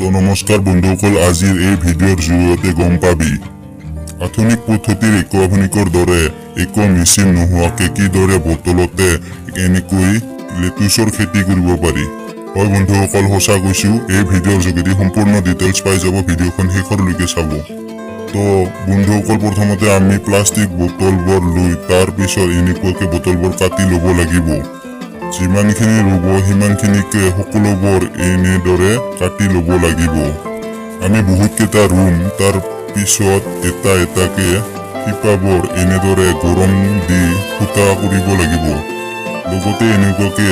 তো নমস্কাৰ বন্ধুসকল, আজিৰ এই ভিডিঅ'ৰ জৰিয়তে গম পাবি আধুনিক পদ্ধতিৰ ইকোভনিকৰ দৰে ইকো মেচিন নোহোৱাকে কিদৰে বটলতে এনেকৈ লেটুছৰ খেতি কৰিব পাৰি। হয় বন্ধুসকল, সঁচা কৈছো, এই ভিডিঅ'ৰ যোগেদি সম্পূৰ্ণ ডিটেইলছ পাই যাব। ভিডিঅ'খন শেষৰলৈকে চাব। তো বন্ধুসকল, প্ৰথমতে আমি প্লাষ্টিক বটলবোৰ লৈ তাৰ পিছত এনেকুৱাকে বটলবোৰ কাটি ল'ব লাগিব। যিমানখিনি ৰুব সিমানখিনিকে সকলোবোৰ এনেদৰে কাটি ল'ব লাগিব। আমি বহুতকেইটা ৰুম, তাৰ পিছত এটা এটাকে শিপাবোৰ এনেদৰে গৰম দি ফুটা কৰিব লাগিব। লগতে এনেকুৱাকে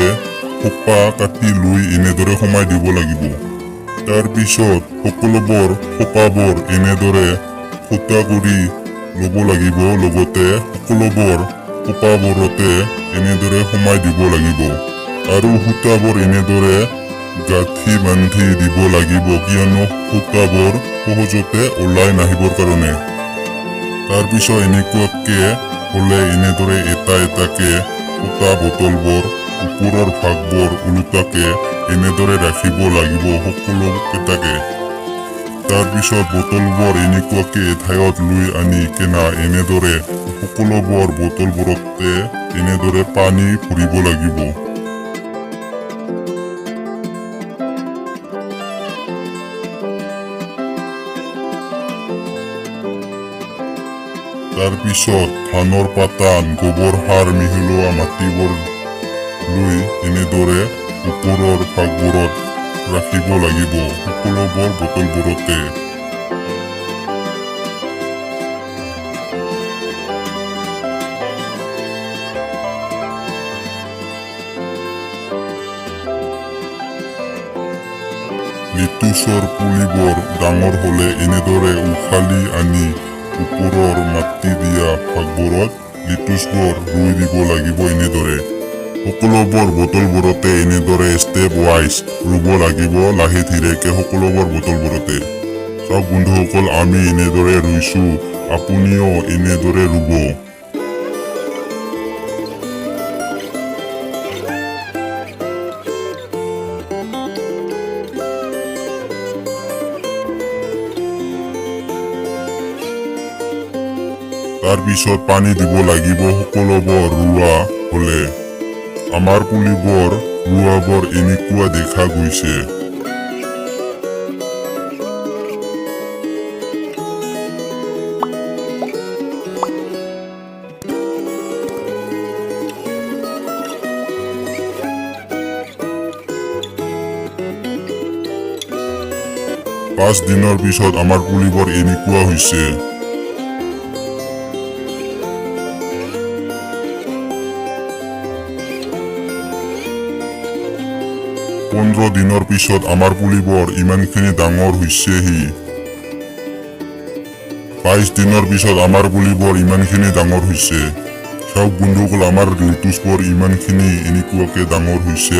সোপা কাটি লৈ এনেদৰে সোমাই দিব লাগিব। তাৰ পিছত সকলোবোৰ সোপাবোৰ এনেদৰে ফুটা কৰি ল'ব লাগিব। লগতে সকলোবোৰ সোপাবোৰতে এনেদৰে সোমাই দিব লাগিব আৰু সূতাবোৰ এনেদৰে গাঁঠি বান্ধি দিব লাগিব, কিয়নো সূতাবোৰ সহজতে ওলাই নাহিবৰ কাৰণে। তাৰ পিছত এনেকুৱাকে হ'লে এনেদৰে এটা এটাকে ফুটা বটলবোৰ ওপৰৰ ভাগবোৰ ওলোটাকে এনেদৰে ৰাখিব লাগিব সকলোকেইটাকে। তাৰ পিছত বটলবোৰ এনেকুৱাকে ঠাইত লৈ আনি কেনা এনেদৰে সকলোবোৰ বটলবোৰতে এনেদৰে পানী ভৰিব লাগিব। তাৰ পিছত ধানৰ পাতান, গোবৰ সাৰ মিহলোৱা মাটিবোৰ লৈ এনেদৰে ওপৰৰ ভাগবোৰত ৰাখিব লাগিব সকলোবোৰ বটলবোৰতে। লেটুছৰ পুলিবোৰ ডাঙৰ হ'লে এনেদৰে উখালি আনি ওপৰৰ মাটি দিয়া ভাগবোৰত লেটুছবোৰ ৰুই দিব লাগিব। এনেদৰে সকলোবোৰ বটলবোৰতে এনেদৰে ষ্টেপ ৱাইজ ৰুব লাগিব, লাহে ধীৰেকে সকলোবোৰ বটলবোৰতে। চাওক বন্ধুসকল, আমি এনেদৰে ৰুইছো, আপুনিও এনেদৰে ৰুব। তাৰ পিছত পানী দিব লাগিব সকলোবোৰ ৰোৱা হ'লে। আমাৰ পুলিবোৰ ৰোৱাবোৰ এনেকুৱা দেখা গৈছে। পাঁচ দিনৰ পিছত আমাৰ পুলিবোৰ এনেকুৱা হৈছে। 15 দিনৰ পিছত আমাৰ পুলিবোৰ ইমানখিনি ডাঙৰ হৈছেহি। 22 দিনৰ পিছত আমাৰ পুলিবোৰ ইমানখিনি ডাঙৰ হৈছে। চাওক বন্ধুসকল, আমাৰ লেটুছবোৰ ইমানখিনি এনেকুৱাকে ডাঙৰ হৈছে।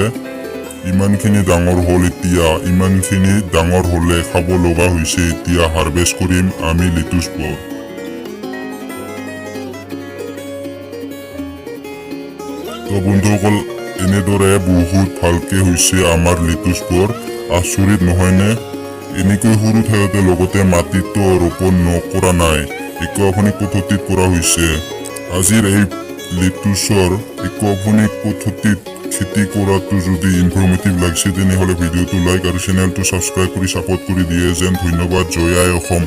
ইমানখিনি ডাঙৰ হ'ল এতিয়া। ইমানখিনি ডাঙৰ হ'লে খাব লগা হৈছে। এতিয়া হাৰভেষ্ট কৰিম আমি লেটুছবোৰ। তো বন্ধুসকল, এনেদৰে বহুত ভালকে হৈছে আমাৰ লেটুছবোৰ। আচৰিত নহয়নে? এনেকৈ সৰু ঠাইতে লগতে মাটিতো ৰোপণ নকৰা নাই, ইকোভনিক পদ্ধতিত কৰা হৈছে। আজিৰ এই লেটুছৰ ইকোভনিক পদ্ধতিত খেতি কৰাটো যদি ইনফৰ্মেটিভ লাগিছে তেনেহ'লে ভিডিঅ'টো লাইক আৰু চেনেলটো ছাবস্ক্ৰাইব কৰি ছাপোৰ্ট কৰি দিয়ে যেন। ধন্যবাদ। জয় আই অসম।